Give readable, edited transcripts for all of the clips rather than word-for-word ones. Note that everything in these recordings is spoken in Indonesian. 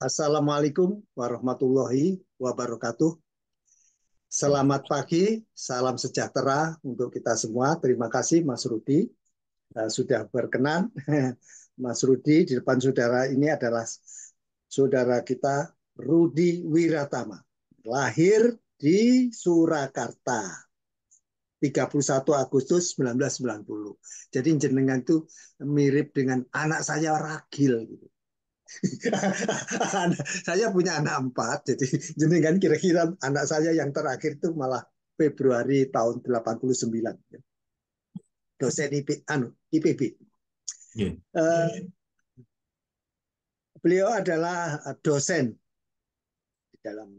Assalamualaikum warahmatullahi wabarakatuh. Selamat pagi, salam sejahtera untuk kita semua. Terima kasih Mas Rudi sudah berkenan. Mas Rudi, di depan saudara ini adalah saudara kita Rudi Wiratama. Lahir di Surakarta 31 Agustus 1990. Jadi jenengan itu mirip dengan anak saya Ragil gitu. Saya punya anak 4, jadi jenengan kira-kira anak saya yang terakhir itu malah Februari tahun 89, dosen IPB. Yeah. Beliau adalah dosen di dalam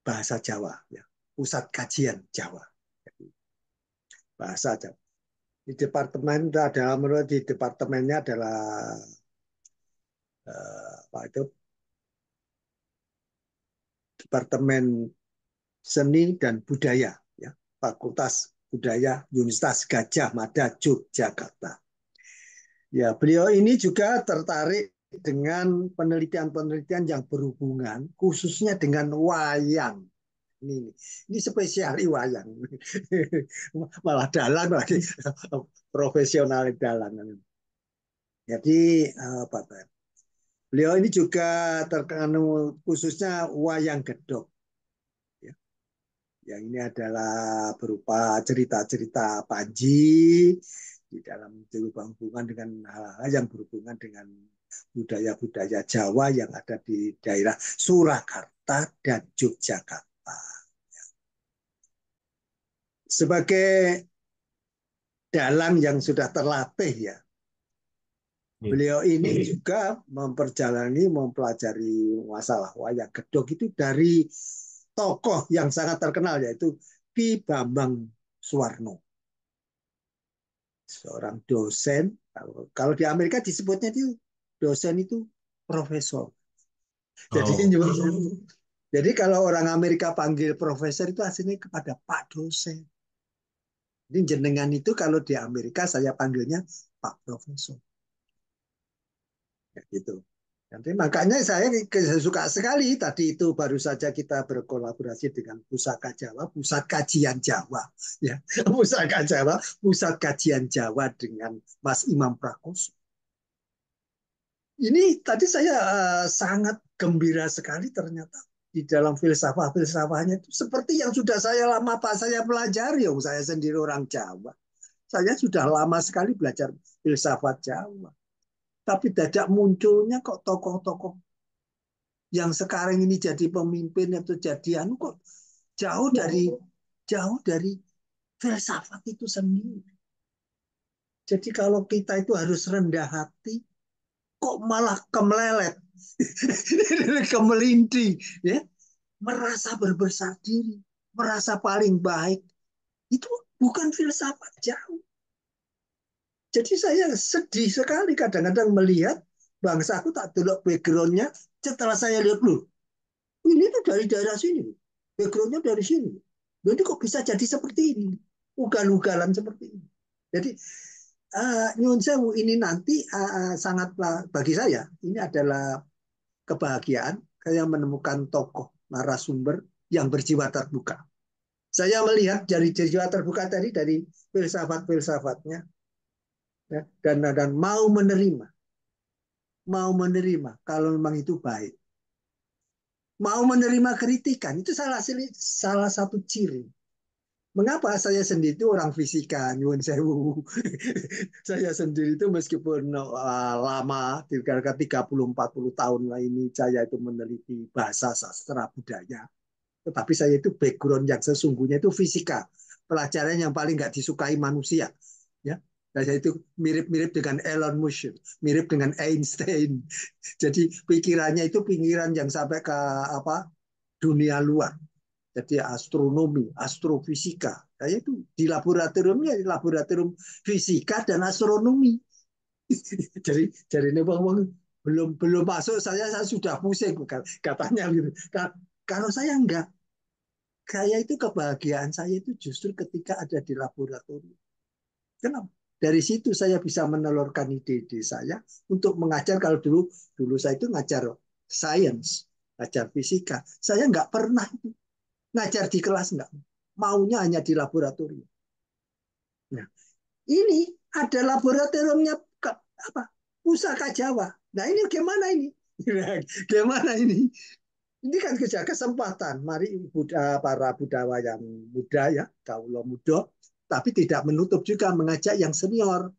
bahasa Jawa, ya, pusat kajian Jawa, bahasa Jawa. Di departemen di departemennya adalah apa itu, Departemen Seni dan Budaya, ya, Fakultas Budaya Universitas Gadjah Mada Yogyakarta. Ya, beliau ini juga tertarik dengan penelitian-penelitian yang berhubungan khususnya dengan wayang. Ini spesiali wayang. Malah dalang lagi, profesional dalang. Jadi apa? Beliau ini juga terkenal khususnya wayang gedog. Yang ini adalah berupa cerita-cerita Panji di dalam hubungan dengan hal-hal yang berhubungan dengan budaya-budaya Jawa yang ada di daerah Surakarta dan Yogyakarta. Sebagai dalang yang sudah terlatih, ya, beliau ini juga mempelajari masalah wayang gedog itu dari tokoh yang sangat terkenal, yaitu Ki Bambang Suwarno, seorang dosen. Kalau di Amerika disebutnya itu dosen itu profesor. Jadi kalau orang Amerika panggil profesor itu aslinya kepada Pak dosen. Jadi jenengan itu kalau di Amerika saya panggilnya Pak Profesor. Ya, gitu. Nanti makanya saya suka sekali tadi itu baru saja kita berkolaborasi dengan Pusaka Jawa, Pusat Kajian Jawa, ya, Pusaka Jawa, Pusat Kajian Jawa dengan Mas Imam Prakoso. Ini tadi saya sangat gembira sekali ternyata di dalam filsafah-filsafahnya itu seperti yang sudah saya pelajari. Saya sendiri orang Jawa. Saya sudah lama sekali belajar filsafat Jawa. Tapi dadak munculnya kok tokoh-tokoh yang sekarang ini jadi pemimpin atau jadi kok jauh dari filsafat itu sendiri. Jadi kalau kita itu harus rendah hati, kok malah kemelelet, kemelindi, ya, merasa berbesar diri, merasa paling baik. Itu bukan filsafat jauh. Jadi saya sedih sekali kadang-kadang melihat bangsaku tak delok backgroundnya. Setelah saya lihat, loh, ini tuh dari daerah sini, backgroundnya dari sini. Jadi kok bisa jadi seperti ini, ugal-ugalan seperti ini. Jadi nyun sewu ini nanti sangat bagi saya ini adalah kebahagiaan saya menemukan tokoh narasumber yang berjiwa terbuka. Saya melihat dari jiwa terbuka tadi dari filsafat-filsafatnya, ya, dan mau menerima kalau memang itu baik, mau menerima kritikan itu salah satu ciri. Mengapa saya sendiri itu orang fisika, nyuwun sewu. Saya sendiri itu meskipun lama, kira-kira 30-40 tahun lah ini saya itu meneliti bahasa sastra budaya. Tetapi saya itu background yang sesungguhnya itu fisika. Pelajaran yang paling nggak disukai manusia. Ya. Saya itu mirip-mirip dengan Elon Musk, mirip dengan Einstein. Jadi pikirannya itu pikiran yang sampai ke dunia luar. Jadi astronomi, astrofisika. Saya itu di laboratoriumnya, di laboratorium fisika dan astronomi. Jadi ini belum masuk saya sudah pusing katanya gitu. Kalau saya enggak, saya itu kebahagiaan saya itu justru ketika ada di laboratorium. Kenapa? Dari situ saya bisa menelurkan ide-ide saya untuk mengajar. Kalau dulu saya itu ngajar sains, ngajar fisika. Saya nggak pernah ngajar di kelas, nggak. Maunya hanya di laboratorium. Nah, ini ada laboratoriumnya apa? Pusaka Jawa. Nah, ini gimana ini? Gimana ini? Ini kan kesempatan. Mari para budayawan yang muda ya, kaulo muda, tapi tidak menutup juga mengajak yang senior.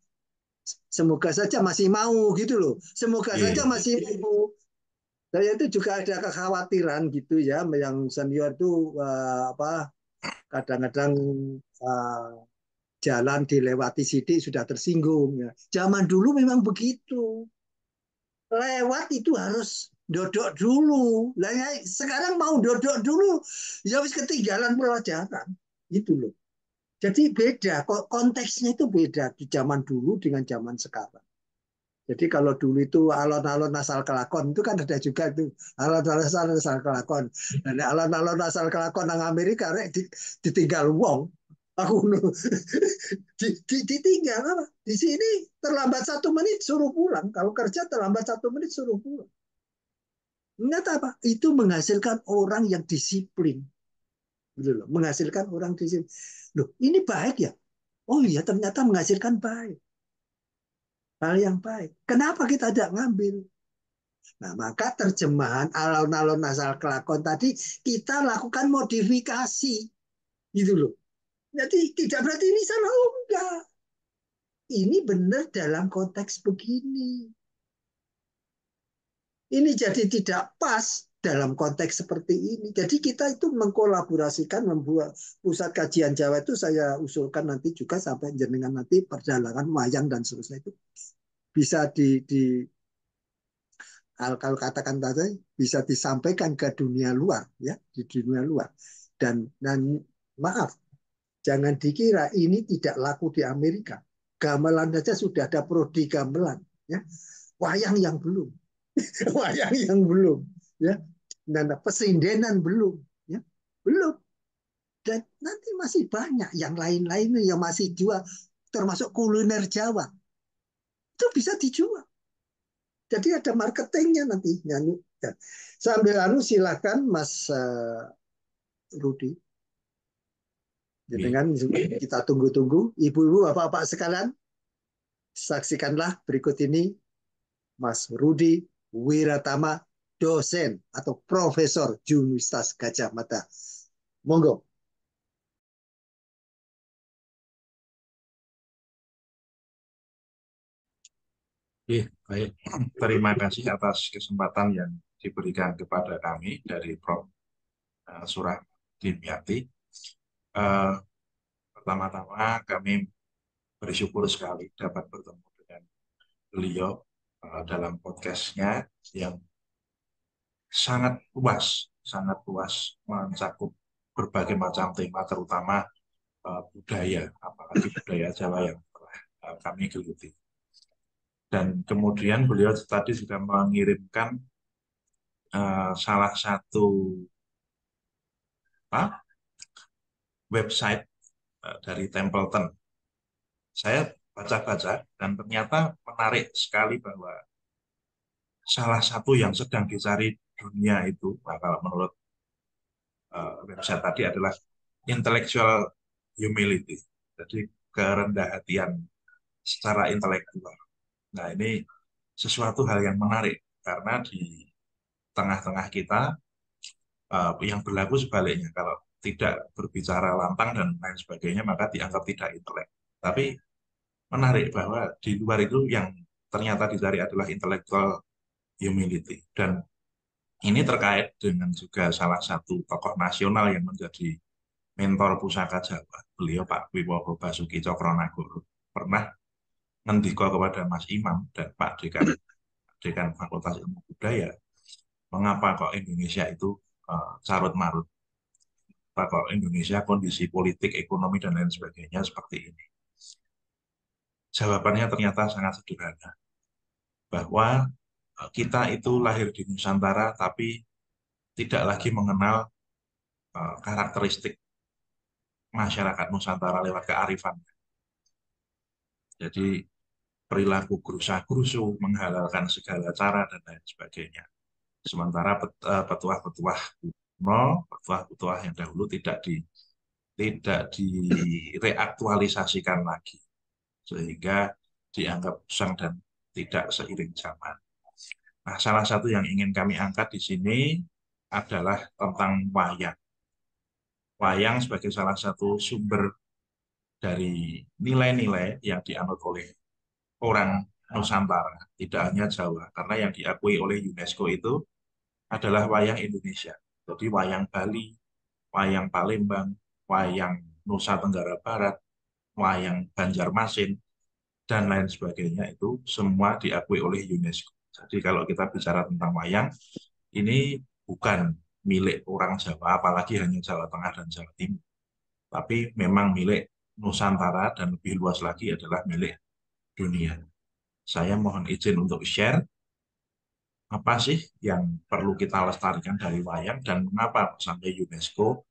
Semoga saja masih mau gitu loh. Semoga saja Iya. masih mau. Saya itu juga ada kekhawatiran gitu ya, yang senior itu apa kadang-kadang uh, jalan dilewati sidik sudah tersinggung ya. Zaman dulu memang begitu. Lewat itu harus dodok dulu. Lah ya, sekarang mau dodok dulu, ya wis ketinggalan pelajaran. Gitu loh. Jadi beda, konteksnya itu beda di zaman dulu dengan zaman sekarang. Jadi kalau dulu itu alon-alon asal kelakon itu kan ada juga itu alon-alon asal kelakon. Dan alon-alon asal kelakon nang Amerika rek ditinggal wong. Aku ditinggal apa? Di sini terlambat 1 menit suruh pulang. Kalau kerja terlambat 1 menit suruh pulang. Ternyata apa? Itu menghasilkan orang yang disiplin. Gitu loh. Menghasilkan orang disiplin. Loh, ini baik ya? Oh iya, ternyata menghasilkan baik. Hal yang baik. Kenapa kita tidak ngambil? Nah, maka terjemahan alon-alon asal kelakon tadi kita lakukan modifikasi. Gitu loh. Jadi tidak berarti ini salah. Oh, enggak. Ini benar dalam konteks begini. Ini jadi tidak pas dalam konteks seperti ini. Jadi kita itu mengkolaborasikan, membuat pusat kajian Jawa itu saya usulkan nanti juga sampai jenengan nanti perjalanan wayang dan seterusnya itu bisa kalau katakan tadi bisa disampaikan ke dunia luar ya, di dunia luar. Dan maaf, jangan dikira ini tidak laku di Amerika. Gamelan saja sudah ada prodi gamelan ya. Wayang yang belum. Wayang yang belum ya. Dan pesindenan belum ya. Belum. Dan nanti masih banyak yang lain-lainnya yang masih jual, termasuk kuliner Jawa. Itu bisa dijual. Jadi ada marketingnya nanti nyanyi. Ya. Sambil anu silakan Mas Rudi. Iya. Dengan kita tunggu-tunggu. Ibu-ibu, bapak-bapak sekalian, saksikanlah berikut ini Mas Rudi Wiratama, dosen atau profesor di Universitas Gajah Mada. Monggo. Iya, baik. Terima kasih atas kesempatan yang diberikan kepada kami dari Prof. Surah Dimyati. Eh, Pertama-tama kami bersyukur sekali dapat bertemu dengan beliau dalam podcastnya yang sangat luas mencakup berbagai macam tema, terutama budaya, apalagi budaya Jawa yang telah kami geluti. Dan kemudian beliau tadi juga mengirimkan salah satu website dari Templeton. Saya baca-baca dan ternyata menarik sekali bahwa salah satu yang sedang dicari dunia itu, kalau menurut website tadi adalah intellectual humility. Jadi kerendahan hatian secara intelektual. Nah, ini sesuatu hal yang menarik karena di tengah-tengah kita yang berlaku sebaliknya. Kalau tidak berbicara lantang dan lain sebagainya, maka dianggap tidak intelek. Tapi menarik bahwa di luar itu yang ternyata dicari adalah intellectual humility. Dan ini terkait dengan juga salah satu tokoh nasional yang menjadi mentor pusaka Jawa. Beliau Pak Wibowo Basuki Cokronagoro pernah ngendiko kepada Mas Imam dan Pak Dekan Fakultas Ilmu Budaya, mengapa kok Indonesia itu carut marut, apa kok Indonesia kondisi politik, ekonomi dan lain sebagainya seperti ini. Jawabannya ternyata sangat sederhana, bahwa kita itu lahir di Nusantara tapi tidak lagi mengenal karakteristik masyarakat Nusantara lewat kearifan. Jadi perilaku gerusa-gerusu, menghalalkan segala cara, dan lain sebagainya. Sementara petuah-petuah kuno, petuah-petuah yang dahulu tidak direaktualisasikan lagi, sehingga dianggap usang dan tidak seiring zaman. Nah, salah satu yang ingin kami angkat di sini adalah tentang wayang. Wayang sebagai salah satu sumber dari nilai-nilai yang dianut oleh orang Nusantara, tidak hanya Jawa, karena yang diakui oleh UNESCO itu adalah wayang Indonesia. Jadi wayang Bali, wayang Palembang, wayang Nusa Tenggara Barat, wayang Banjarmasin, dan lain sebagainya itu semua diakui oleh UNESCO. Jadi kalau kita bicara tentang wayang, ini bukan milik orang Jawa, apalagi hanya Jawa Tengah dan Jawa Timur. Tapi memang milik Nusantara dan lebih luas lagi adalah milik dunia. Saya mohon izin untuk share apa sih yang perlu kita lestarikan dari wayang dan mengapa sampai UNESCO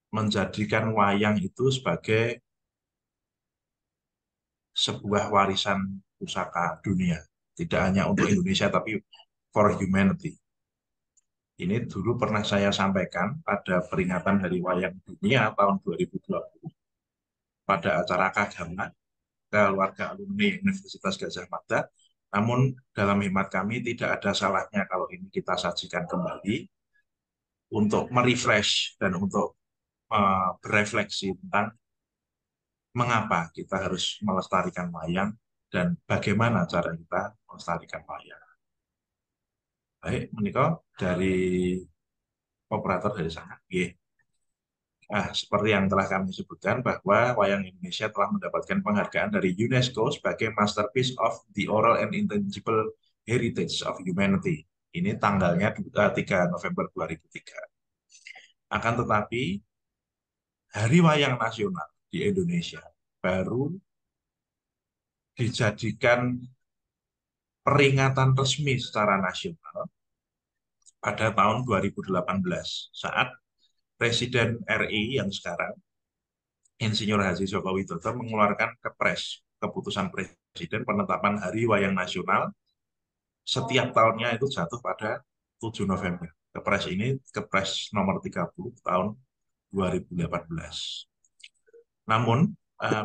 menjadikan wayang itu sebagai sebuah warisan pusaka dunia. Tidak hanya untuk Indonesia tapi for humanity. Ini dulu pernah saya sampaikan pada peringatan Hari Wayang Dunia tahun 2020 pada acara Kagama keluarga alumni Universitas Gadjah Mada. Namun dalam hemat kami tidak ada salahnya kalau ini kita sajikan kembali untuk merefresh dan untuk berefleksi tentang mengapa kita harus melestarikan wayang dan bagaimana cara kita melestarikan wayang. Baik, menikah dari operator dari sana. Yeah. Nah, seperti yang telah kami sebutkan bahwa wayang Indonesia telah mendapatkan penghargaan dari UNESCO sebagai Masterpiece of the Oral and Intangible Heritage of Humanity. Ini tanggalnya 3 November 2003. Akan tetapi, Hari Wayang Nasional di Indonesia baru dijadikan peringatan resmi secara nasional pada tahun 2018 saat Presiden RI yang sekarang Insinyur Haji Joko Widodo mengeluarkan keputusan Presiden penetapan Hari Wayang Nasional setiap tahunnya itu jatuh pada 7 November. Kepres ini Kepres nomor 30 tahun 2018. Namun,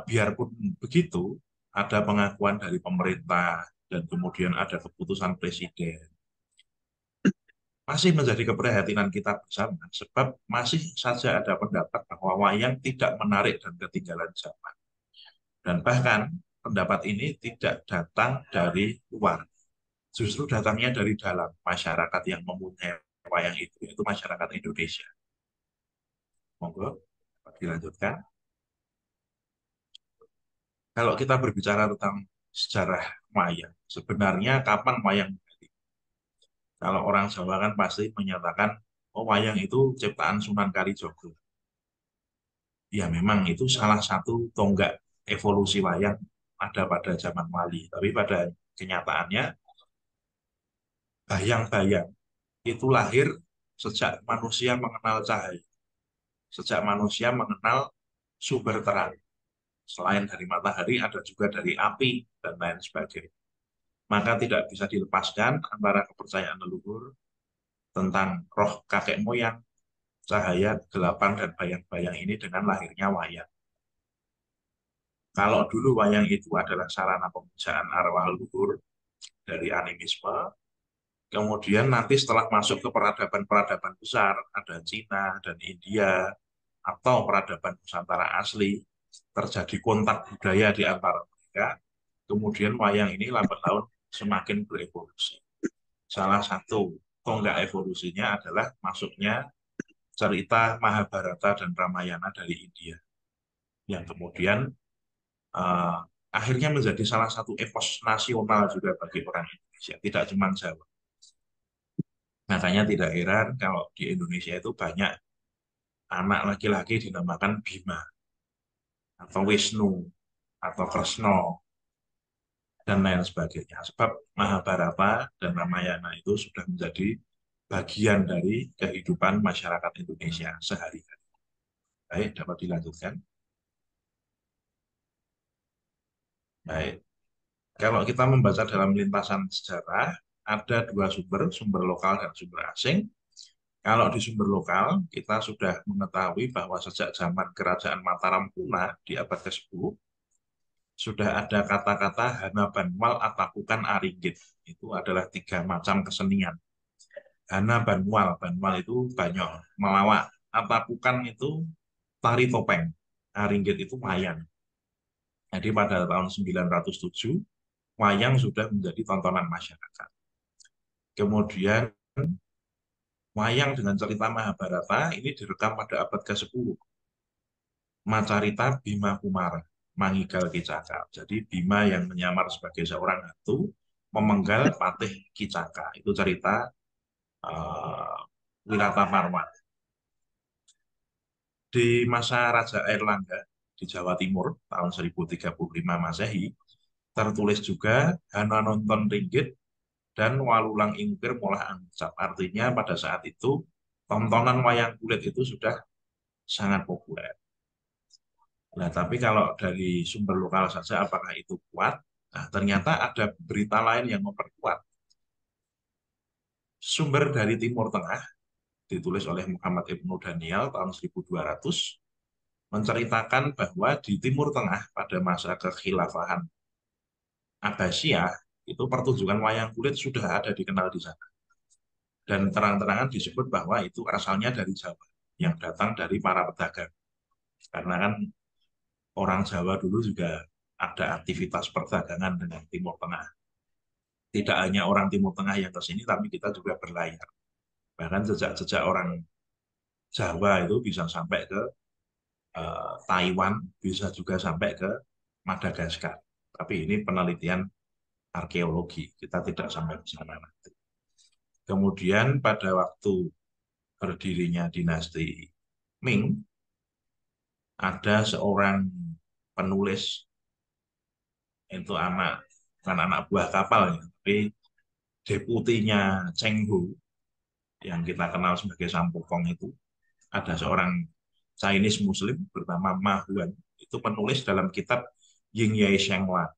biarpun begitu, ada pengakuan dari pemerintah dan kemudian ada keputusan Presiden. Masih menjadi keprihatinan kita bersama, sebab masih saja ada pendapat bahwa wayang tidak menarik dan ketinggalan zaman. Dan bahkan pendapat ini tidak datang dari luar, justru datangnya dari dalam masyarakat yang mempunyai wayang itu, yaitu masyarakat Indonesia. Monggo, dilanjutkan. Kalau kita berbicara tentang sejarah wayang, sebenarnya kapan wayang berdiri? Kalau orang Jawa kan pasti menyatakan, oh wayang itu ciptaan Sunan Kalijogo. Ya memang itu salah satu tonggak evolusi wayang ada pada zaman wali. Tapi pada kenyataannya, bayang-bayang itu lahir sejak manusia mengenal cahaya. Sejak manusia mengenal sumber terang. Selain dari matahari, ada juga dari api, dan lain sebagainya. Maka tidak bisa dilepaskan antara kepercayaan leluhur tentang roh kakek moyang, cahaya, kegelapan, dan bayang-bayang ini dengan lahirnya wayang. Kalau dulu wayang itu adalah sarana pemujaan arwah leluhur dari animisme, kemudian nanti setelah masuk ke peradaban-peradaban besar, ada Cina dan India, atau peradaban Nusantara asli, terjadi kontak budaya di antara mereka, kemudian wayang ini lambat laun semakin berevolusi. Salah satu tonggak evolusinya adalah masuknya cerita Mahabharata dan Ramayana dari India, yang kemudian uh, akhirnya menjadi salah satu epos nasional juga bagi orang Indonesia, tidak cuma Jawa. Makanya tidak heran kalau di Indonesia itu banyak anak laki-laki dinamakan Bima, atau Wisnu, atau Kresno, dan lain sebagainya. Sebab Mahabharata dan Ramayana itu sudah menjadi bagian dari kehidupan masyarakat Indonesia sehari-hari. Baik, dapat dilanjutkan. Baik, kalau kita membaca dalam lintasan sejarah, ada dua sumber, sumber lokal dan sumber asing. Kalau di sumber lokal, kita sudah mengetahui bahwa sejak zaman Kerajaan Mataram punah di abad ke-10, sudah ada kata-kata Hana Banwal Atapukan Aringgit. Itu adalah tiga macam kesenian. Hana Banwal, Banwal itu banyak, melawak. Atapukan itu tari topeng. Aringgit itu wayang. Jadi pada tahun 907, wayang sudah menjadi tontonan masyarakat. Kemudian wayang dengan cerita Mahabharata ini direkam pada abad ke-10. Macarita Bima Kumara, Manggigal Kicaka. Jadi Bima yang menyamar sebagai seorang hantu memenggal Patih Kicaka. Itu cerita uh, Wirataparwa. Di masa Raja Airlangga di Jawa Timur tahun 1035 Masehi, tertulis juga Hana Nonton Ringgit dan Walulang Ingkir Molah Angcap. Artinya pada saat itu tontonan wayang kulit itu sudah sangat populer. Nah, tapi kalau dari sumber lokal saja apakah itu kuat? Nah, ternyata ada berita lain yang memperkuat. Sumber dari Timur Tengah, ditulis oleh Muhammad Ibnu Daniel tahun 1200, menceritakan bahwa di Timur Tengah pada masa kekhilafahan Abbasiyah, itu pertunjukan wayang kulit sudah ada dikenal di sana. Dan terang-terangan disebut bahwa itu asalnya dari Jawa, yang datang dari para pedagang. Karena kan orang Jawa dulu juga ada aktivitas perdagangan dengan Timur Tengah. Tidak hanya orang Timur Tengah yang ke sini, tapi kita juga berlayar. Bahkan jejak-jejak orang Jawa itu bisa sampai ke Taiwan, bisa juga sampai ke Madagaskar. Tapi ini penelitian arkeologi, kita tidak sampai ke sana nanti. Kemudian pada waktu berdirinya dinasti Ming, ada seorang penulis, itu bukan anak buah kapal ya, tapi deputinya Cheng Ho, yang kita kenal sebagai Sampokong itu, ada seorang Chinese Muslim bernama Ma Huan, itu menulis dalam kitab Ying Yai Shengla.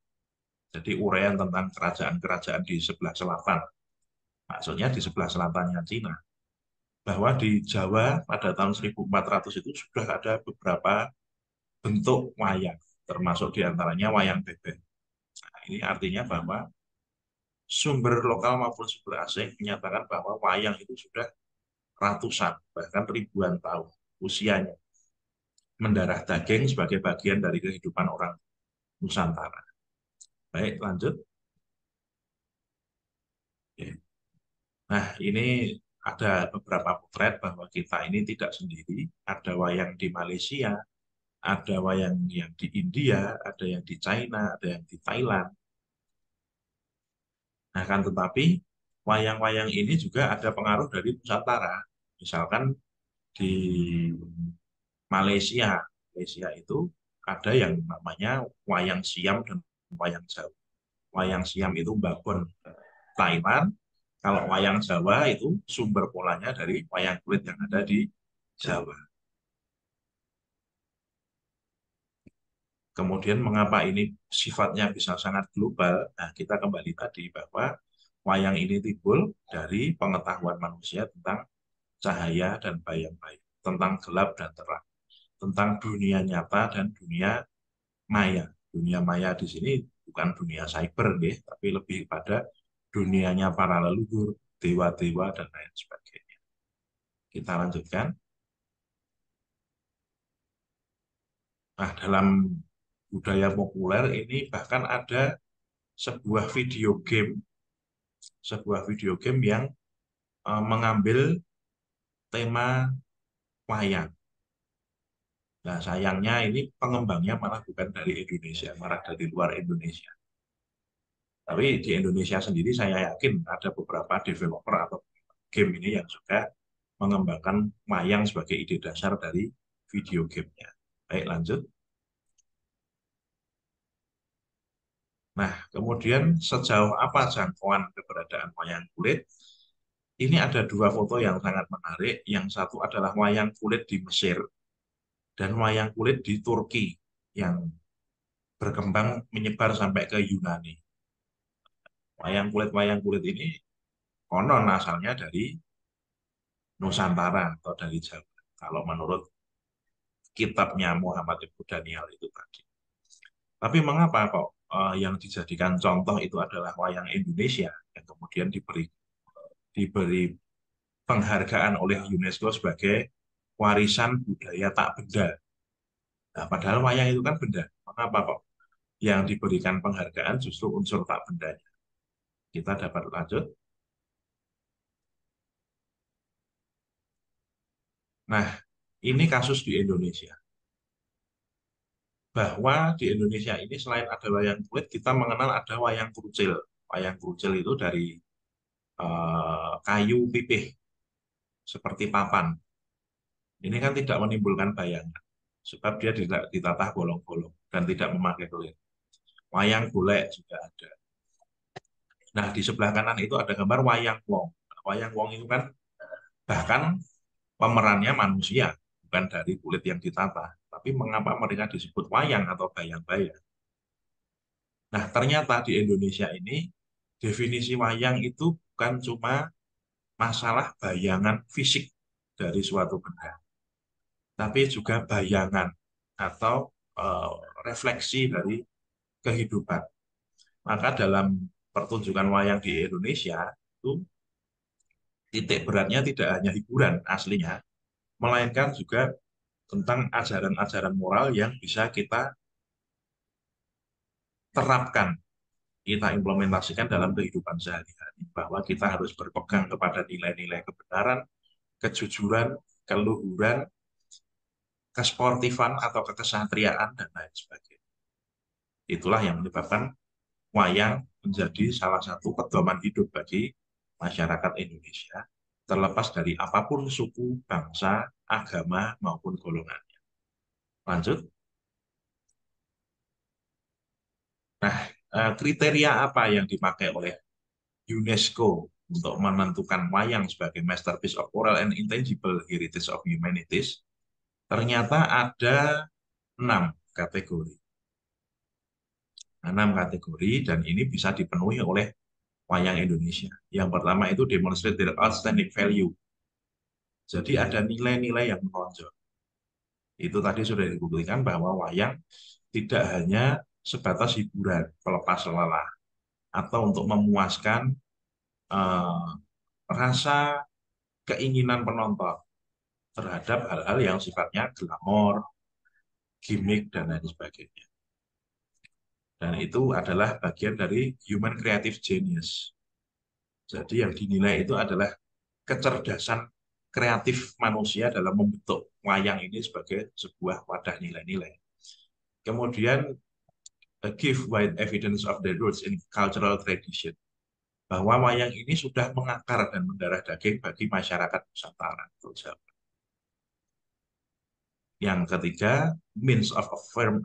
Jadi uraian tentang kerajaan-kerajaan di sebelah selatan. Maksudnya di sebelah selatannya Cina. Bahwa di Jawa pada tahun 1400 itu sudah ada beberapa bentuk wayang. Termasuk diantaranya wayang beber. Nah, ini artinya bahwa sumber lokal maupun sumber asing menyatakan bahwa wayang itu sudah ratusan, bahkan ribuan tahun usianya. Mendarah daging sebagai bagian dari kehidupan orang Nusantara. Baik, lanjut. Oke. Nah, ini ada beberapa potret bahwa kita ini tidak sendiri. Ada wayang di Malaysia, ada wayang yang di India, ada yang di China, ada yang di Thailand. Nah, kan tetapi wayang-wayang ini juga ada pengaruh dari Nusantara. Misalkan di Malaysia, Malaysia itu ada yang namanya wayang siam dan wayang Jawa. Wayang siam itu babon Thailand, kalau wayang Jawa itu sumber polanya dari wayang kulit yang ada di Jawa. Kemudian mengapa ini sifatnya bisa sangat global? Nah, kita kembali tadi bahwa wayang ini timbul dari pengetahuan manusia tentang cahaya dan bayang-bayang, tentang gelap dan terang, tentang dunia nyata dan dunia maya. Dunia maya di sini bukan dunia cyber, deh, tapi lebih pada dunianya para leluhur, dewa-dewa, dan lain sebagainya. Kita lanjutkan. Nah, dalam budaya populer ini bahkan ada sebuah video game, yang mengambil tema wayang. Nah, sayangnya ini pengembangnya malah bukan dari Indonesia, malah dari luar Indonesia. Tapi di Indonesia sendiri saya yakin ada beberapa developer atau game ini yang sudah mengembangkan wayang sebagai ide dasar dari video gamenya. Baik, lanjut. Nah, kemudian sejauh apa jangkauan keberadaan wayang kulit? Ini ada dua foto yang sangat menarik. Yang satu adalah wayang kulit di Mesir dan wayang kulit di Turki yang berkembang menyebar sampai ke Yunani. Wayang kulit ini konon asalnya dari Nusantara atau dari Jawa. Kalau menurut kitabnya Muhammad Ibn Daniel itu tadi. Tapi mengapa kok yang dijadikan contoh itu adalah wayang Indonesia yang kemudian diberi penghargaan oleh UNESCO sebagai warisan budaya tak benda. Nah, padahal wayang itu kan benda. Mengapa kok yang diberikan penghargaan justru unsur tak bendanya? Kita dapat lanjut. Nah, ini kasus di Indonesia. Bahwa di Indonesia ini selain ada wayang kulit, kita mengenal ada wayang krucil. Wayang krucil itu dari kayu pipih, seperti papan. Ini kan tidak menimbulkan bayangan, sebab dia tidak ditata bolong-bolong dan tidak memakai kulit. Wayang golek juga ada. Nah, di sebelah kanan itu ada gambar wayang wong. Nah, wayang wong itu kan bahkan pemerannya manusia, bukan dari kulit yang ditata. Tapi mengapa mereka disebut wayang atau bayang-bayang? Nah, ternyata di Indonesia ini definisi wayang itu bukan cuma masalah bayangan fisik dari suatu benda, tapi juga bayangan atau eh, refleksi dari kehidupan. Maka dalam pertunjukan wayang di Indonesia itu titik beratnya tidak hanya hiburan aslinya, melainkan juga tentang ajaran-ajaran moral yang bisa kita terapkan, kita implementasikan dalam kehidupan sehari-hari. Bahwa kita harus berpegang kepada nilai-nilai kebenaran, kejujuran, keluhuran, kesportifan atau kekesatriaan, dan lain sebagainya. Itulah yang menyebabkan wayang menjadi salah satu pedoman hidup bagi masyarakat Indonesia, terlepas dari apapun suku, bangsa, agama, maupun golongannya. Lanjut. Nah, kriteria apa yang dipakai oleh UNESCO untuk menentukan wayang sebagai masterpiece of oral and intangible heritage of humanities? Ternyata ada 6 kategori. 6 kategori, dan ini bisa dipenuhi oleh wayang Indonesia. Yang pertama itu demonstrate their outstanding value. Jadi ada nilai-nilai yang menonjol. Itu tadi sudah dibuktikan bahwa wayang tidak hanya sebatas hiburan, pelepas lelah, atau untuk memuaskan eh, rasa keinginan penonton terhadap hal-hal yang sifatnya glamor, gimmick, dan lain sebagainya. Dan itu adalah bagian dari human creative genius. Jadi yang dinilai itu adalah kecerdasan kreatif manusia dalam membentuk wayang ini sebagai sebuah wadah nilai-nilai. Kemudian, give wide evidence of the roots in cultural tradition. Bahwa wayang ini sudah mengakar dan mendarah daging bagi masyarakat Nusantara. Yang ketiga, means of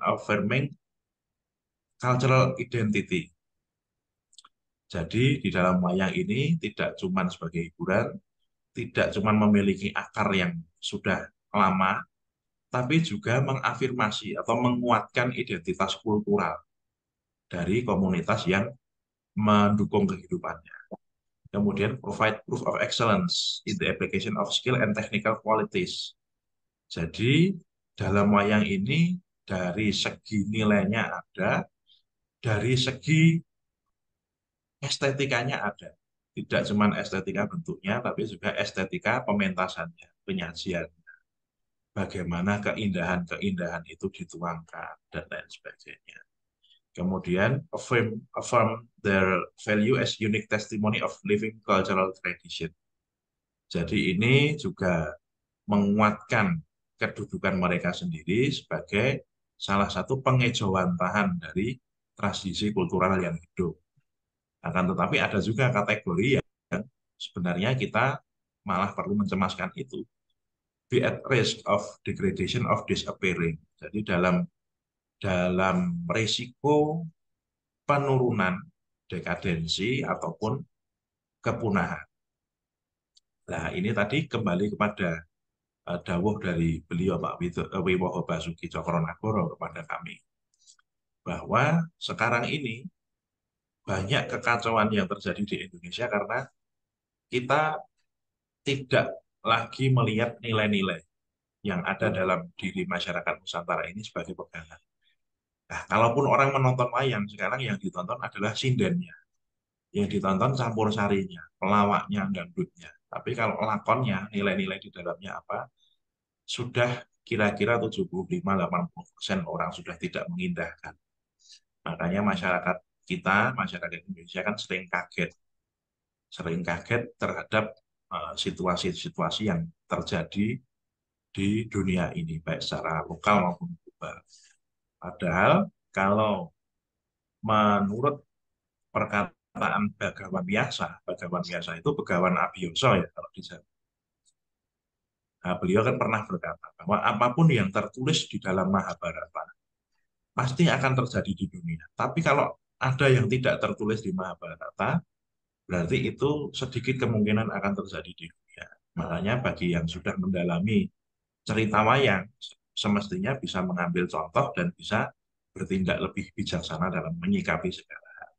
affirming cultural identity. Jadi di dalam wayang ini tidak cuma sebagai hiburan, tidak cuma memiliki akar yang sudah lama, tapi juga mengafirmasi atau menguatkan identitas kultural dari komunitas yang mendukung kehidupannya. Kemudian provide proof of excellence in the application of skill and technical qualities. Jadi dalam wayang ini dari segi nilainya ada, dari segi estetikanya ada. Tidak cuma estetika bentuknya, tapi juga estetika pementasannya, penyajian. Bagaimana keindahan-keindahan itu dituangkan, dan lain sebagainya. Kemudian, affirm their value as unique testimony of living cultural tradition. Jadi ini juga menguatkan kedudukan mereka sendiri sebagai salah satu pengejauhantahan dari tradisi kultural yang hidup. Akan tetapi ada juga kategori yang sebenarnya kita malah perlu mencemaskan itu. Be at risk of degradation of disappearing. Jadi dalam risiko penurunan, dekadensi, ataupun kepunahan. Nah, ini tadi kembali kepada dawuh dari beliau Pak Wibowo Basuki Cokronagoro kepada kami. bahwa sekarang ini banyak kekacauan yang terjadi di Indonesia karena kita tidak lagi melihat nilai-nilai yang ada dalam diri masyarakat Nusantara ini sebagai pegangan. Nah, kalaupun orang menonton wayang, sekarang yang ditonton adalah sindennya, yang ditonton campur sarinya, pelawaknya, dangdutnya. Tapi kalau lakonnya, nilai-nilai di dalamnya apa, sudah kira-kira 75-80% orang sudah tidak mengindahkan. Makanya masyarakat kita, masyarakat Indonesia kan sering kaget terhadap situasi-situasi yang terjadi di dunia ini, baik secara lokal maupun global. Padahal kalau menurut perkataan Bagawan Biasa itu Begawan Abiyosо ya kalau di Jawa. Nah, beliau kan pernah berkata bahwa apapun yang tertulis di dalam Mahabharata pasti akan terjadi di dunia. Tapi kalau ada yang tidak tertulis di Mahabharata, berarti itu sedikit kemungkinan akan terjadi di dunia. Makanya bagi yang sudah mendalami cerita wayang, semestinya bisa mengambil contoh dan bisa bertindak lebih bijaksana dalam menyikapi segala hal.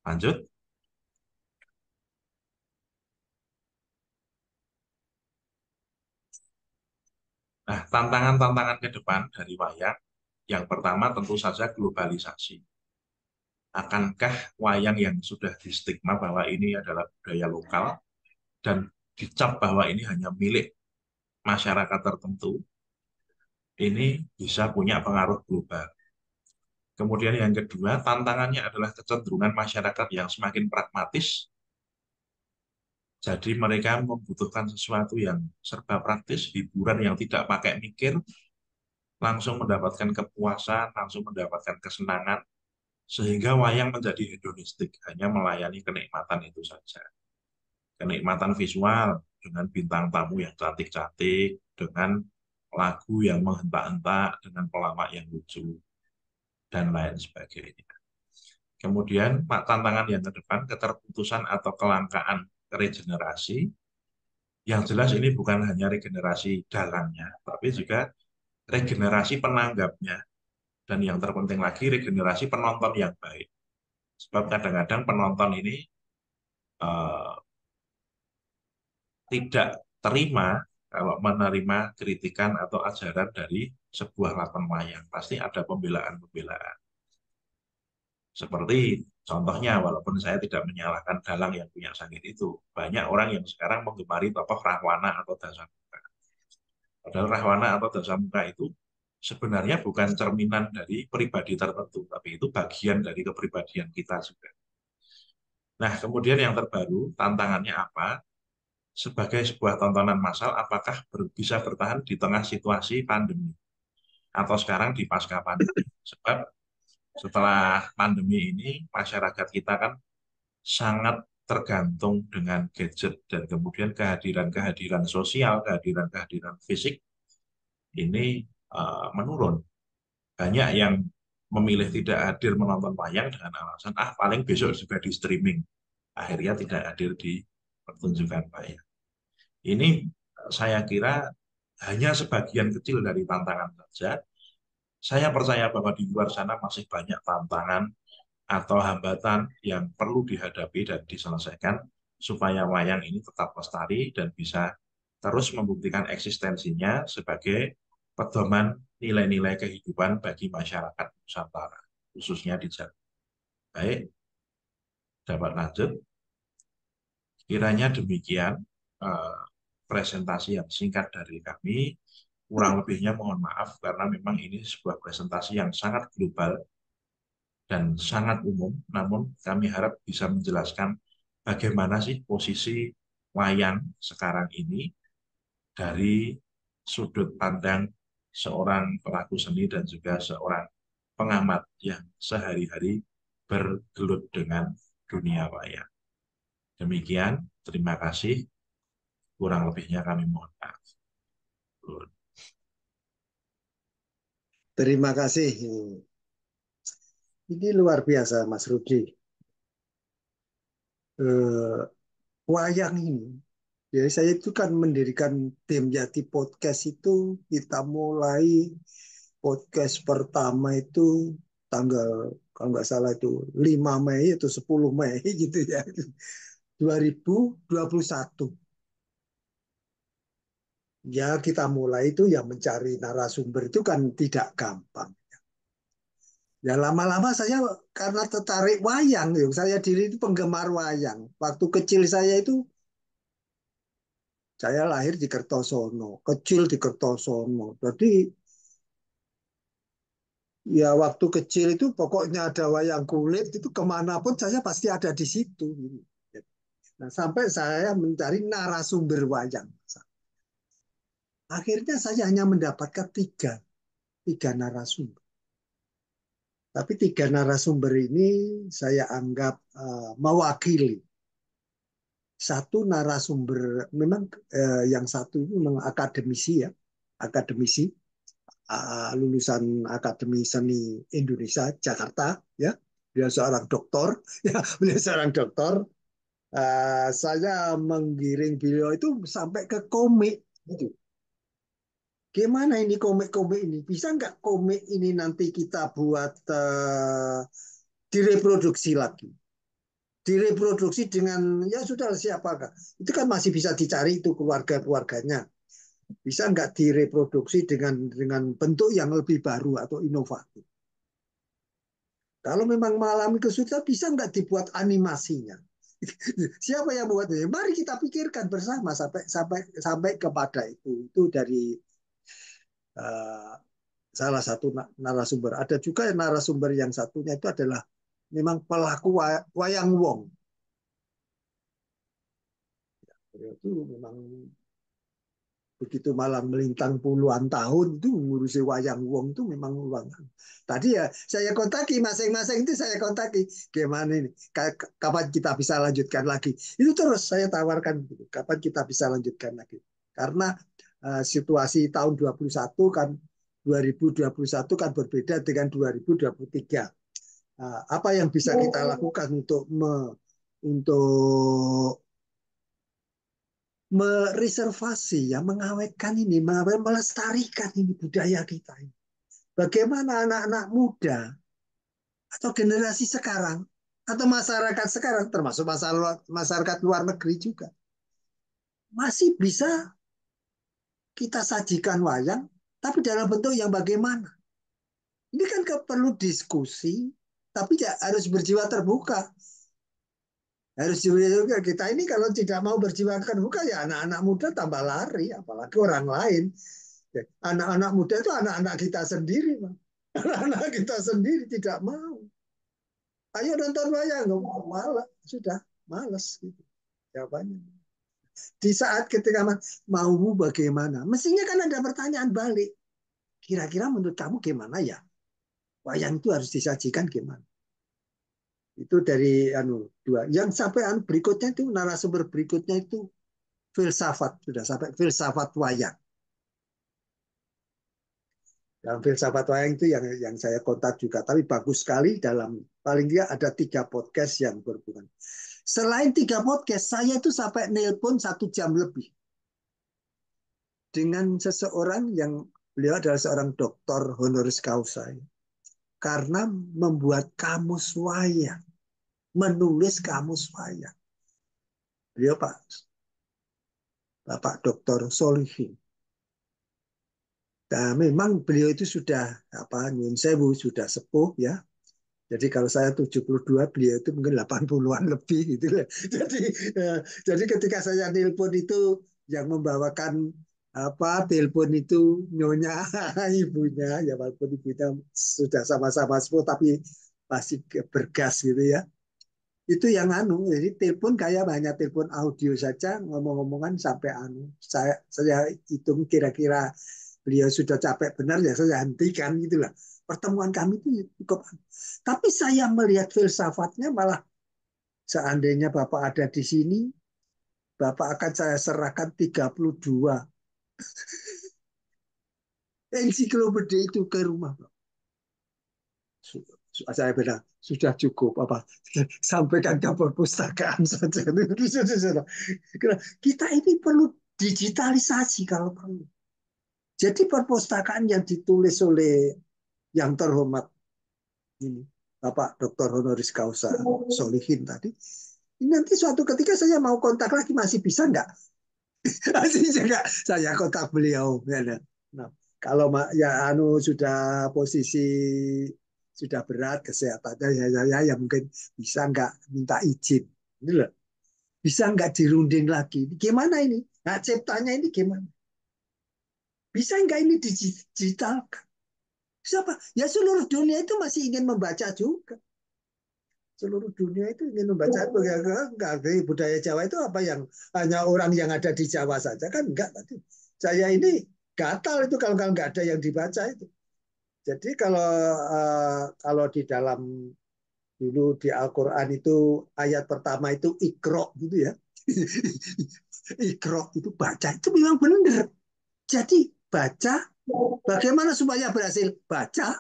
Lanjut. Nah, tantangan-tantangan ke depan dari wayang, yang pertama tentu saja globalisasi. Akankah wayang yang sudah distigma bahwa ini adalah budaya lokal dan dicap bahwa ini hanya milik masyarakat tertentu, ini bisa punya pengaruh global. Kemudian yang kedua, tantangannya adalah kecenderungan masyarakat yang semakin pragmatis. Jadi mereka membutuhkan sesuatu yang serba praktis, hiburan yang tidak pakai mikir, langsung mendapatkan kepuasan, langsung mendapatkan kesenangan, sehingga wayang menjadi hedonistik, hanya melayani kenikmatan itu saja. Kenikmatan visual dengan bintang tamu yang cantik-cantik, dengan lagu yang menghentak-hentak, dengan pelawak yang lucu, dan lain sebagainya. Kemudian tantangan yang ke depan, keterputusan atau kelangkaan regenerasi. Yang jelas ini bukan hanya regenerasi dalangnya, tapi juga regenerasi penanggapnya. Dan yang terpenting lagi, regenerasi penonton yang baik. Sebab kadang-kadang penonton ini eh, tidak terima kalau menerima kritikan atau ajaran dari sebuah lakon wayang. Pasti ada pembelaan-pembelaan. Seperti contohnya, walaupun saya tidak menyalahkan dalang yang punya sakit itu, banyak orang yang sekarang menggemari tokoh Rahwana atau Dasamuka. Padahal Rahwana atau Dasamuka itu sebenarnya bukan cerminan dari pribadi tertentu, tapi itu bagian dari kepribadian kita juga. Nah, kemudian yang terbaru, tantangannya apa? Sebagai sebuah tontonan massal, apakah bisa bertahan di tengah situasi pandemi? Atau sekarang di pasca pandemi? Sebab setelah pandemi ini, masyarakat kita kan sangat tergantung dengan gadget dan kemudian kehadiran-kehadiran sosial, kehadiran-kehadiran fisik ini menurun. Banyak yang memilih tidak hadir menonton wayang dengan alasan, paling besok juga di streaming. Akhirnya tidak hadir di pertunjukan wayang. Ini saya kira hanya sebagian kecil dari tantangan saja. Saya percaya bahwa di luar sana masih banyak tantangan atau hambatan yang perlu dihadapi dan diselesaikan supaya wayang ini tetap lestari dan bisa terus membuktikan eksistensinya sebagai pedoman nilai-nilai kehidupan bagi masyarakat Nusantara, khususnya di Jawa. Baik, dapat lanjut. Kiranya demikian eh, presentasi yang singkat dari kami. Kurang lebihnya mohon maaf karena memang ini sebuah presentasi yang sangat global dan sangat umum. Namun kami harap bisa menjelaskan bagaimana sih posisi wayang sekarang ini dari sudut pandang seorang pelaku seni dan juga seorang pengamat yang sehari-hari bergelut dengan dunia wayang. Demikian, terima kasih. Kurang lebihnya kami mohon maaf. Terima kasih. Ini luar biasa, Mas Rudi. Eh, Wayang ini. Jadi saya itu kan mendirikan tim Jati Podcast itu kita mulai podcast pertama itu tanggal kalau nggak salah itu 5 Mei atau 10 Mei gitu ya. 2021. Ya kita mulai itu ya mencari narasumber itu kan tidak gampang. Ya lama-lama saya karena tertarik wayang, saya diri itu penggemar wayang. Waktu kecil saya itu saya lahir di Kertosono, kecil di Kertosono. Jadi ya waktu kecil itu pokoknya ada wayang kulit itu kemanapun saya pasti ada di situ. Nah, sampai saya mencari narasumber wayang. Akhirnya saya hanya mendapatkan tiga narasumber. Tapi tiga narasumber ini saya anggap mewakili. Satu narasumber, memang yang satu ini memang akademisi ya, akademisi lulusan Akademi Seni Indonesia Jakarta ya, dia seorang doktor ya, beliau seorang doktor. Saya menggiring beliau itu sampai ke komik gitu. Gimana ini komik-komik ini? Bisa nggak komik ini nanti kita buat direproduksi lagi? Direproduksi dengan ya sudah siapakah? Itu kan masih bisa dicari itu keluarga-keluarganya. Bisa nggak direproduksi dengan bentuk yang lebih baru atau inovatif? Kalau memang mengalami kesulitan, bisa nggak dibuat animasinya? Siapa yang buatnya? Mari kita pikirkan bersama sampai kepada itu. Itu dari uh, salah satu narasumber. Ada juga narasumber yang satunya itu adalah memang pelaku wayang wong. Itu memang begitu malam melintang puluhan tahun itu ngurusi wayang wong itu memang luangan. Tadi ya saya kontaki masing-masing itu saya kontaki gimana ini kapan kita bisa lanjutkan lagi. Itu terus saya tawarkan kapan kita bisa lanjutkan lagi. Karena situasi tahun 21 kan 2021 kan berbeda dengan 2023. Apa yang bisa kita lakukan untuk mereservasi, ya, mengawetkan ini, melestarikan ini budaya kita ini. Bagaimana anak-anak muda atau generasi sekarang atau masyarakat sekarang, termasuk masyarakat luar negeri juga, masih bisa kita sajikan wayang, tapi dalam bentuk yang bagaimana? Ini kan perlu diskusi, tapi ya harus berjiwa terbuka. Harus juga kita ini kalau tidak mau berjiwa terbuka ya anak-anak muda tambah lari, apalagi orang lain. Anak-anak muda itu anak-anak kita sendiri, anak-anak kita sendiri tidak mau. Ayo nonton wayang, malah sudah malas gitu jawabannya. Di saat ketika mau bagaimana, mestinya kan ada pertanyaan balik. Kira-kira menurut kamu gimana ya? Wayang itu harus disajikan gimana? Itu dari dua. Yang sampai berikutnya itu narasumber berikutnya itu filsafat, sudah sampai filsafat wayang. Dalam filsafat wayang itu yang saya kontak juga, tapi bagus sekali dalam paling tidak ada 3 podcast yang berhubungan. Selain 3 podcast, saya itu sampai nelpon 1 jam lebih dengan seseorang yang beliau adalah seorang doktor honoris causa karena membuat kamus wayang, menulis kamus wayang. Beliau Bapak Doktor Solihin. Nah, memang beliau itu sudah nyun sewu, sudah sepuh ya. Jadi kalau saya 72, beliau itu mungkin 80-an lebih gitu. Jadi ketika saya telepon itu yang membawakan telepon itu nyonya ibunya, ya walaupun ibunya sudah sama-sama sepuh tapi masih bergas gitu ya. Itu yang jadi telepon kayak hanya telepon audio saja, ngomong-ngomongan sampai saya hitung kira-kira beliau sudah capek benar ya saya hentikan gitulah. Pertemuan kami itu cukup. Tapi saya melihat filsafatnya malah seandainya Bapak ada di sini, Bapak akan saya serahkan 32 ensiklopedia itu ke rumah. Saya bilang sudah cukup apa sampaikan ke perpustakaan saja. Kita ini perlu digitalisasi kalau perlu. Jadi perpustakaan yang ditulis oleh yang terhormat ini Bapak Dr. Honoris Causa Solihin tadi. Nanti suatu ketika saya mau kontak lagi masih bisa nggak? Masih nggak? Saya kontak beliau. Nah, kalau ya anu sudah posisi sudah berat kesehatannya ya mungkin bisa nggak minta izin. Ini loh. Bisa nggak dirunding lagi? Gimana ini? Nah, ciptanya ini gimana? Bisa nggak ini digitalkan? Siapa? Ya seluruh dunia itu masih ingin membaca juga. Seluruh dunia itu ingin membaca. Enggak, budaya Jawa itu apa yang hanya orang yang ada di Jawa saja kan enggak tadi. Saya ini gatal itu kalau nggak ada yang dibaca itu. Jadi kalau di dalam dulu di Al-Quran itu ayat pertama itu ikro gitu ya. Ikro itu baca itu memang benar. Jadi baca, bagaimana supaya berhasil? Baca.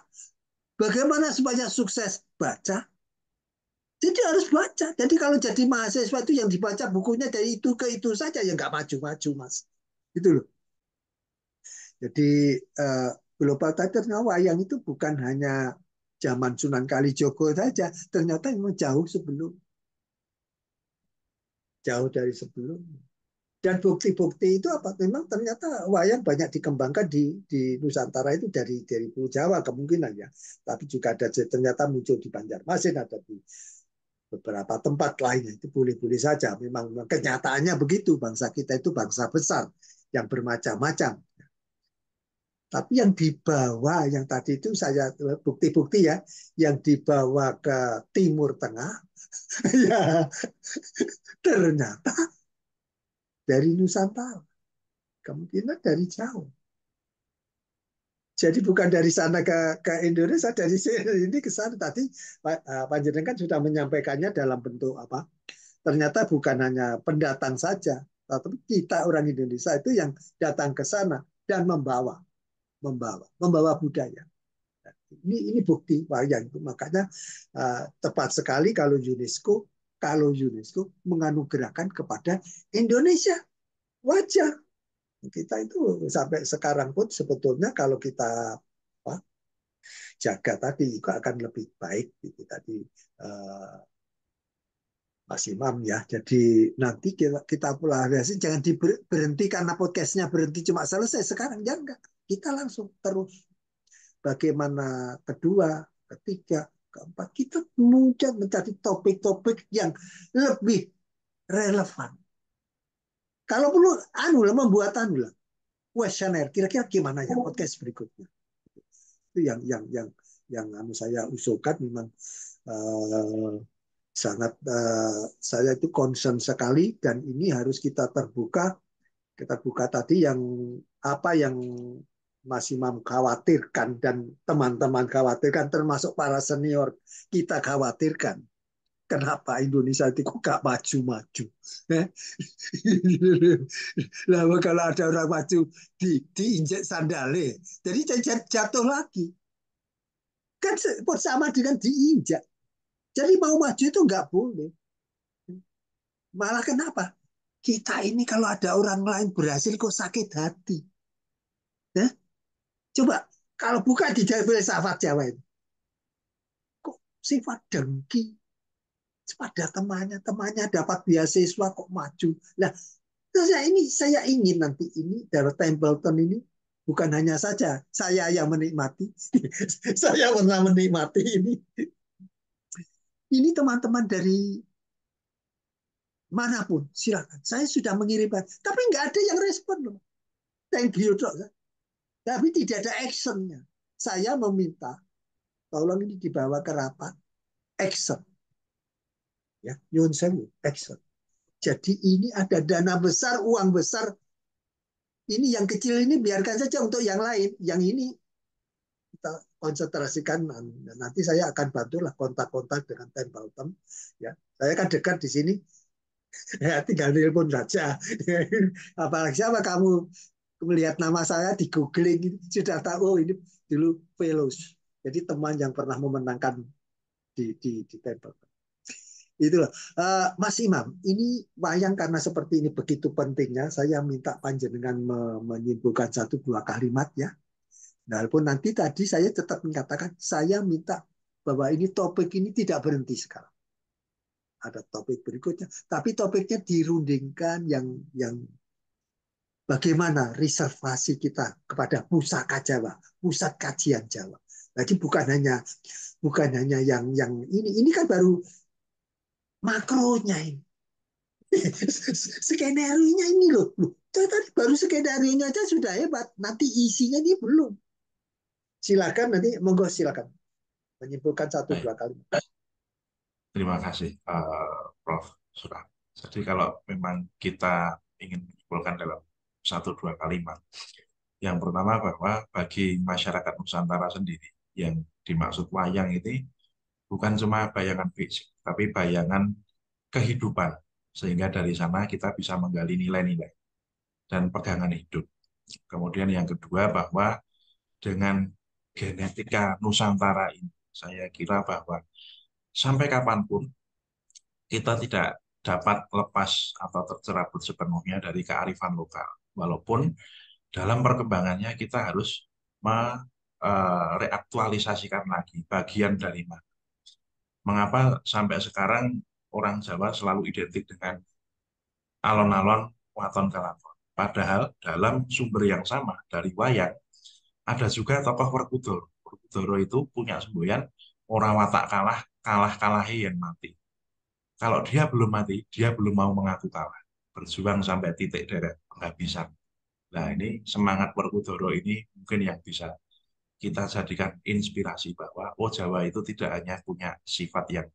Bagaimana supaya sukses? Baca. Jadi harus baca. Jadi kalau jadi mahasiswa itu yang dibaca bukunya dari itu ke itu saja ya nggak maju-maju mas. Itu loh. Jadi uh, global Tiger wayang itu bukan hanya zaman Sunan Kalijogo saja. Ternyata memang jauh dari sebelum. Dan bukti-bukti itu apa? Memang ternyata wayang banyak dikembangkan di Nusantara itu dari Pulau Jawa kemungkinan ya. Tapi juga ada ternyata muncul di Banjarmasin, ada di beberapa tempat lainnya itu boleh-boleh saja. Memang kenyataannya begitu. Bangsa kita itu bangsa besar yang bermacam-macam. Tapi yang dibawa, yang tadi itu saya bukti-bukti ya, yang dibawa ke Timur Tengah, ya ternyata dari Nusantara, kemungkinan dari Jawa. Jadi bukan dari sana ke Indonesia, dari sini ke sana. Tadi Panjenengan kan sudah menyampaikannya dalam bentuk apa? Ternyata bukan hanya pendatang saja, tapi kita orang Indonesia itu yang datang ke sana dan membawa budaya. Ini bukti wayang itu. Makanya tepat sekali kalau UNESCO menganugerahkan kepada Indonesia. Wajar kita itu sampai sekarang pun sebetulnya kalau kita apa, jaga tadi juga akan lebih baik gitu tadi uh, Mas Imam ya. Jadi nanti kita polarisasi jangan berhenti karena podcastnya berhenti cuma selesai sekarang ya enggak. Kita langsung terus bagaimana kedua, ketiga, keempat kita muncul mencari topik-topik yang lebih relevan. Kalau perlu anu lah membuat anu lah kuesioner kira-kira gimana ya podcast berikutnya. Itu yang anu saya usulkan memang uh, sangat saya itu concern sekali dan ini harus kita buka tadi yang apa yang Mas Imam khawatirkan dan teman-teman khawatirkan termasuk para senior kita khawatirkan kenapa Indonesia itu kok gak maju-maju. Lah kalau ada orang maju diinjek sandale jadi jatuh lagi kan sama dengan diinjak. Jadi mau maju itu nggak boleh. Malah kenapa? Kita ini kalau ada orang lain berhasil kok sakit hati. Ya? Coba kalau bukan di filsafat Jawa itu, kok sifat dengki pada temannya dapat beasiswa kok maju. Nah, saya ingin nanti ini dari Templeton ini bukan hanya saja saya yang menikmati, saya pernah menikmati ini. Ini teman-teman dari manapun silakan. Saya sudah mengirimkan, tapi nggak ada yang respon loh. Thank you dok. Tapi tidak ada actionnya. Saya meminta tolong ini dibawa ke rapat action, ya, nyun sewu, action. Jadi ini ada dana besar, uang besar. Ini yang kecil ini biarkan saja untuk yang lain. Yang ini kita konsentrasikan. Nanti saya akan bantulah kontak-kontak dengan Templeton. Ya, saya kan dekat di sini. Ya, tinggal telepon saja. Apalagi siapa kamu melihat nama saya di googling sudah tahu oh, ini dulu fellows. Jadi teman yang pernah memenangkan di Templeton. Itulah Mas Imam, ini wayang karena seperti ini begitu pentingnya, saya minta panjenengan menyimpulkan satu dua kalimat ya. Walaupun nanti tadi saya tetap mengatakan saya minta bahwa ini topik ini tidak berhenti sekarang. Ada topik berikutnya, tapi topiknya dirundingkan yang bagaimana reservasi kita kepada pusaka Jawa, pusat kajian Jawa. Jadi bukan hanya yang ini kan baru makronya ini. Skenario-nya ini loh. Tadi baru skenario-nya aja sudah hebat. Nanti isinya ini belum. Silakan nanti, monggo silakan menyimpulkan satu Baik, dua kali. terima kasih Prof. Surat. Jadi kalau memang kita ingin menyimpulkan dalam satu dua kalimat, yang pertama bahwa bagi masyarakat Nusantara sendiri, yang dimaksud wayang ini bukan cuma bayangan fisik, tapi bayangan kehidupan. Sehingga dari sana kita bisa menggali nilai-nilai dan pegangan hidup. Kemudian yang kedua bahwa dengan genetika Nusantara ini, saya kira bahwa sampai kapanpun kita tidak dapat lepas atau tercerabut sepenuhnya dari kearifan lokal. Walaupun dalam perkembangannya kita harus mereaktualisasikan lagi bagian dari mana. Mengapa sampai sekarang orang Jawa selalu identik dengan alon-alon waton kelaton. Padahal dalam sumber yang sama dari wayang ada juga tokoh Werkudara. Werkudara itu punya semboyan ora watak kalah, kalah-kalahi yang mati. Kalau dia belum mati, dia belum mau mengaku kalah. Berjuang sampai titik darah penghabisan. Nah ini semangat Werkudara ini mungkin yang bisa kita jadikan inspirasi bahwa oh Jawa itu tidak hanya punya sifat yang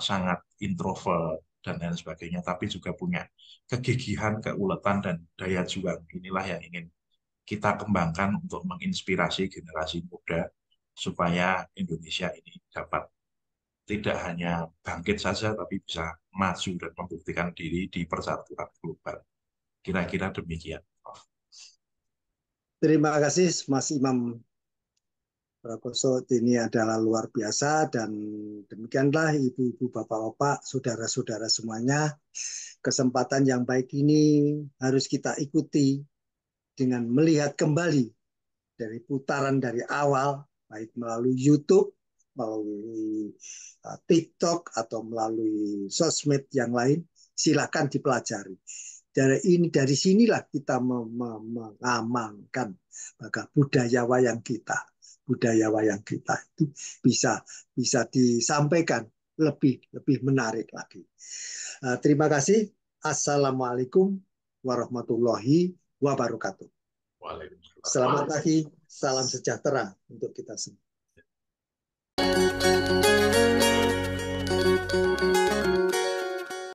sangat introvert dan lain sebagainya, tapi juga punya kegigihan, keuletan, dan daya juang. Inilah yang ingin kita kembangkan untuk menginspirasi generasi muda supaya Indonesia ini dapat tidak hanya bangkit saja, tapi bisa maju dan membuktikan diri di persatuan global. Kira-kira demikian. Terima kasih Mas Imam Prakoso, ini adalah luar biasa dan demikianlah ibu-ibu, bapak-bapak, saudara-saudara semuanya. Kesempatan yang baik ini harus kita ikuti dengan melihat kembali dari putaran dari awal, baik melalui YouTube, melalui TikTok, atau melalui sosmed yang lain. Silakan dipelajari. Dari sinilah kita mengamalkan budaya wayang kita itu bisa disampaikan lebih menarik lagi. Terima kasih. Assalamualaikum warahmatullahi wabarakatuh. Waalaikumsalam. Selamat pagi, salam sejahtera untuk kita semua.